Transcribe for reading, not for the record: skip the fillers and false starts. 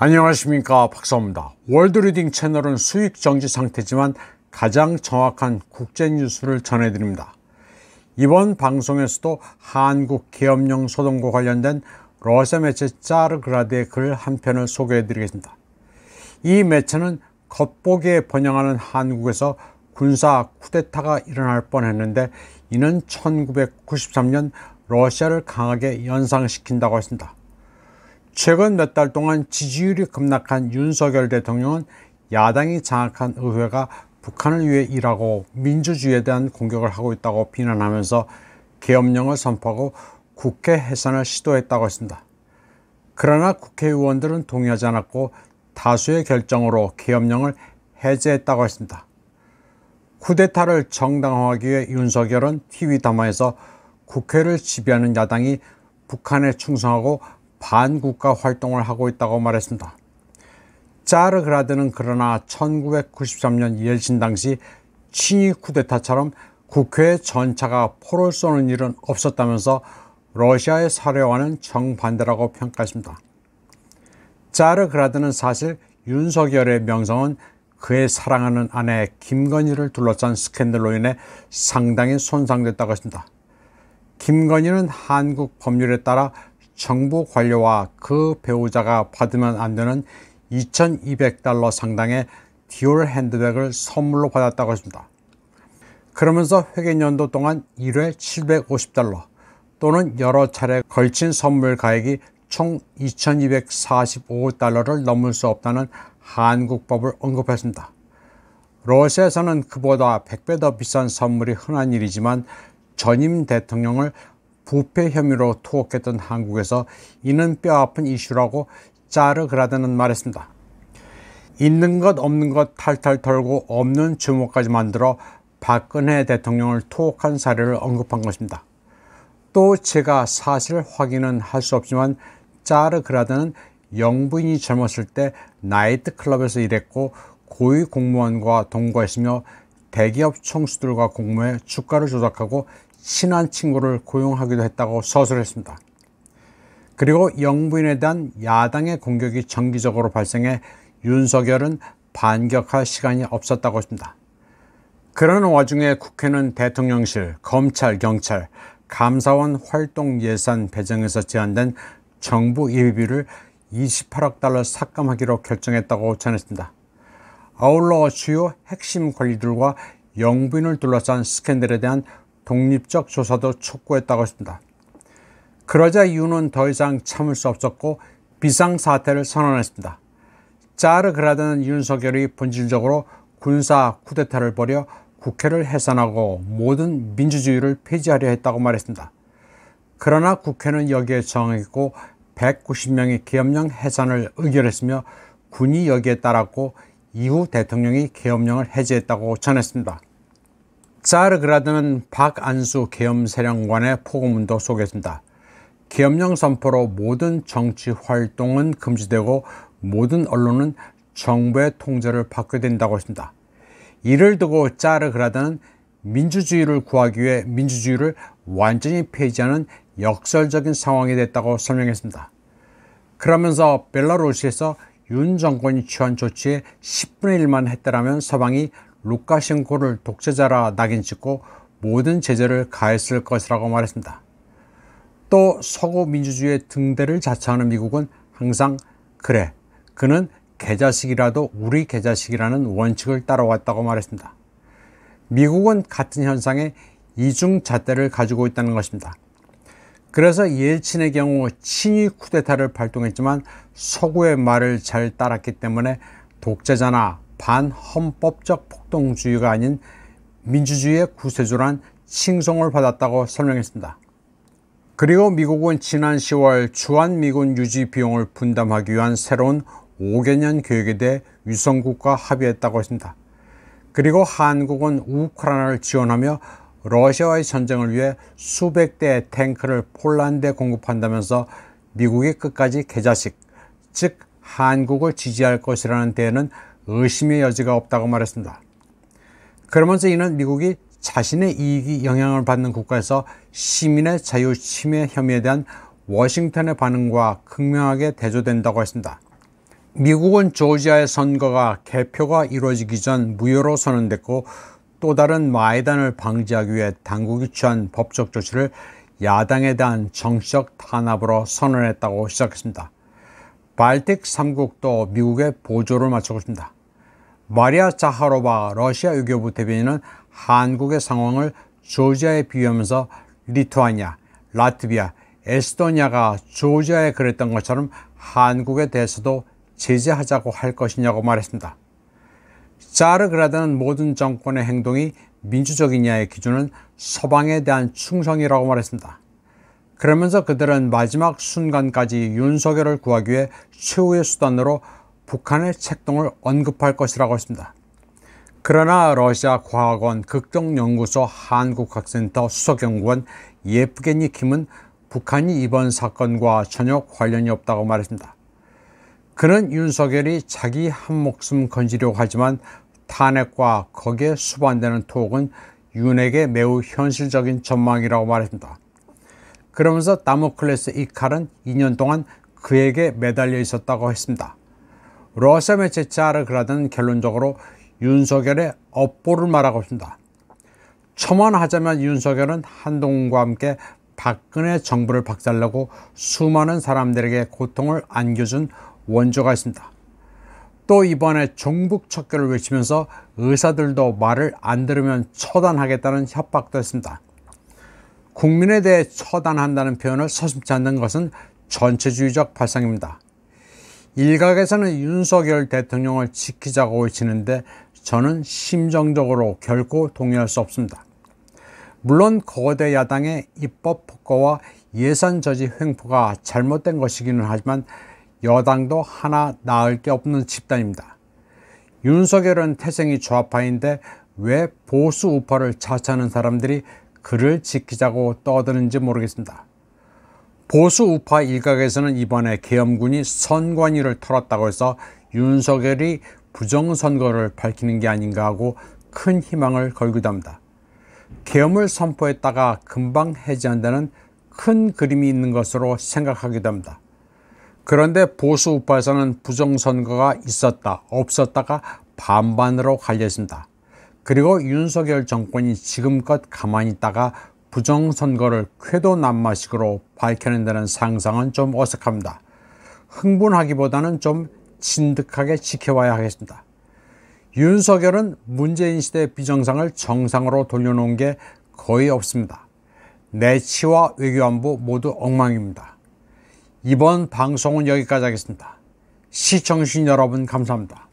안녕하십니까, 박사입니다. 월드리딩 채널은 수익 정지 상태지만 가장 정확한 국제 뉴스를 전해드립니다. 이번 방송에서도 한국 계엄령 소동과 관련된 러시아 매체 짜르그라드의 글 한 편을 소개해드리겠습니다. 이 매체는 겉보기에 번영하는 한국에서 군사 쿠데타가 일어날 뻔했는데 이는 1993년 러시아를 강하게 연상시킨다고 했습니다. 최근 몇 달 동안 지지율이 급락한 윤석열 대통령은 야당이 장악한 의회가 북한을 위해 일하고 민주주의에 대한 공격을 하고 있다고 비난하면서 계엄령을 선포하고 국회 해산을 시도했다고 했습니다. 그러나 국회의원들은 동의하지 않았고 다수의 결정으로 계엄령을 해제했다고 했습니다. 쿠데타를 정당화하기 위해 윤석열은 TV 담화에서 국회를 지배하는 야당이 북한에 충성하고 반국가 활동을 하고 있다고 말했습니다. 짜르그라드는 그러나 1993년 옐친 당시 친위 쿠데타처럼 국회에 전차가 포를 쏘는 일은 없었다면서 러시아의 사례와는 정반대라고 평가했습니다. 짜르그라드는 사실 윤석열의 명성은 그의 사랑하는 아내 김건희를 둘러싼 스캔들로 인해 상당히 손상됐다고 했습니다. 김건희는 한국 법률에 따라 정부 관료와 그 배우자가 받으면 안 되는 $2200 상당의 디올 핸드백을 선물로 받았다고 했습니다. 그러면서 회계연도 동안 1회 $750 또는 여러 차례 걸친 선물 가액이 총 $2245를 넘을 수 없다는 한국법을 언급했습니다. 러시아에서는 그보다 100배 더 비싼 선물이 흔한 일이지만 전임 대통령을 부패 혐의로 투옥했던 한국에서 이는 뼈아픈 이슈라고 짜르그라드는 말했습니다. 있는 것 없는 것 탈탈 털고 없는 주목까지 만들어 박근혜 대통령을 투옥한 사례를 언급한 것입니다. 또 제가 사실 확인은 할 수 없지만 짜르그라드는 영부인이 젊었을 때 나이트클럽에서 일했고 고위 공무원과 동거했으며 대기업 총수들과 공모해 주가를 조작하고 친한 친구를 고용하기도 했다고 서술했습니다. 그리고 영부인에 대한 야당의 공격이 정기적으로 발생해 윤석열은 반격할 시간이 없었다고 했습니다. 그런 와중에 국회는 대통령실, 검찰, 경찰, 감사원 활동 예산 배정에서 제한된 정부 예비비를 $28억 삭감하기로 결정했다고 전했습니다. 아울러 주요 핵심 관리들과 영부인을 둘러싼 스캔들에 대한 독립적 조사도 촉구했다고 했습니다. 그러자 윤은 더 이상 참을 수 없었고 비상사태를 선언했습니다. 짜르그라드는 윤석열이 본질적으로 군사 쿠데타를 벌여 국회를 해산하고 모든 민주주의를 폐지하려 했다고 말했습니다. 그러나 국회는 여기에 저항했고 190명이 계엄령 해산을 의결했으며 군이 여기에 따랐고 이후 대통령이 계엄령을 해제했다고 전했습니다. 짜르그라드는 박안수 계엄사령관의 포고문도 소개했습니다. 계엄령 선포로 모든 정치 활동은 금지되고 모든 언론은 정부의 통제를 받게 된다고 했습니다. 이를 두고 짜르그라드는 민주주의를 구하기 위해 민주주의를 완전히 폐지하는 역설적인 상황이 됐다고 설명했습니다. 그러면서 벨라루시에서 윤 정권이 취한 조치에 10분의 1만 했더라면 서방이 루카셴코를 독재자라 낙인찍고 모든 제재를 가했을 것이라고 말했습니다. 또 서구 민주주의의 등대를 자처하는 미국은 항상 그래, 그는 개자식이라도 우리 개자식이라는 원칙을 따라왔다고 말했습니다. 미국은 같은 현상에 이중잣대를 가지고 있다는 것입니다. 그래서 옐친의 경우 친위 쿠데타를 발동했지만 서구의 말을 잘 따랐기 때문에 독재자나 반헌법적 폭동주의가 아닌 민주주의의 구세주란 칭송을 받았다고 설명했습니다. 그리고 미국은 지난 10월 주한미군 유지 비용을 분담하기 위한 새로운 5개년 계획에 대해 유성국과 합의했다고 했습니다. 그리고 한국은 우크라이나를 지원하며 러시아와의 전쟁을 위해 수백 대의 탱크를 폴란드에 공급한다면서 미국이 끝까지 개자식, 즉 한국을 지지할 것이라는 데에는 의심의 여지가 없다고 말했습니다. 그러면서 이는 미국이 자신의 이익이 영향을 받는 국가에서 시민의 자유 침해 혐의에 대한 워싱턴의 반응과 극명하게 대조된다고 했습니다. 미국은 조지아의 선거가 개표가 이루어지기 전 무효로 선언됐고 또 다른 마이단을 방지하기 위해 당국이 취한 법적 조치를 야당에 대한 정치적 탄압으로 선언했다고 시작했습니다. 발틱 3국도 미국의 보조를 맞추고 있습니다. 마리아 자하로바 러시아 외교부 대변인은 한국의 상황을 조지아에 비유하면서 리투아니아, 라트비아, 에스토니아가 조지아에 그랬던 것처럼 한국에 대해서도 제재하자고 할 것이냐고 말했습니다. 자르그라드는 모든 정권의 행동이 민주적이냐의 기준은 서방에 대한 충성이라고 말했습니다. 그러면서 그들은 마지막 순간까지 윤석열을 구하기 위해 최후의 수단으로 북한의 책동을 언급할 것이라고 했습니다. 그러나 러시아 과학원 극동연구소 한국학센터 수석연구원 예프게니 킴은 북한이 이번 사건과 전혀 관련이 없다고 말했습니다. 그는 윤석열이 자기 한 목숨 건지려고 하지만 탄핵과 거기에 수반되는 투옥은 윤에게 매우 현실적인 전망이라고 말했습니다. 그러면서 다모클레스 이 칼은 2년 동안 그에게 매달려 있었다고 했습니다. 러시아 매체 자르그라드는 결론적으로 윤석열의 업보를 말하고 있습니다. 첨언하자면 윤석열은 한동훈과 함께 박근혜 정부를 박살내고 수많은 사람들에게 고통을 안겨준 원조가 있습니다. 또 이번에 종북 척결을 외치면서 의사들도 말을 안 들으면 처단하겠다는 협박도 했습니다. 국민에 대해 처단한다는 표현을 서슴지 않는 것은 전체주의적 발상입니다. 일각에서는 윤석열 대통령을 지키자고 외치는데 저는 심정적으로 결코 동의할 수 없습니다. 물론 거대 야당의 입법 폭거와 예산 저지 횡포가 잘못된 것이기는 하지만 여당도 하나 나을 게 없는 집단입니다. 윤석열은 태생이 좌파인데 왜 보수 우파를 자처하는 사람들이 그를 지키자고 떠드는지 모르겠습니다. 보수 우파 일각에서는 이번에 계엄군이 선관위를 털었다고 해서 윤석열이 부정선거를 밝히는 게 아닌가 하고 큰 희망을 걸기도 합니다. 계엄을 선포했다가 금방 해제한다는 큰 그림이 있는 것으로 생각하기도 합니다. 그런데 보수 우파에서는 부정선거가 있었다 없었다가 반반으로 갈려 있습니다. 그리고 윤석열 정권이 지금껏 가만히 있다가 부정선거를 쾌도난마식으로 밝혀낸다는 상상은 좀 어색합니다. 흥분하기보다는 좀 진득하게 지켜봐야 하겠습니다. 윤석열은 문재인 시대의 비정상을 정상으로 돌려놓은 게 거의 없습니다. 내치와 외교안보 모두 엉망입니다. 이번 방송은 여기까지 하겠습니다. 시청해주신 여러분 감사합니다.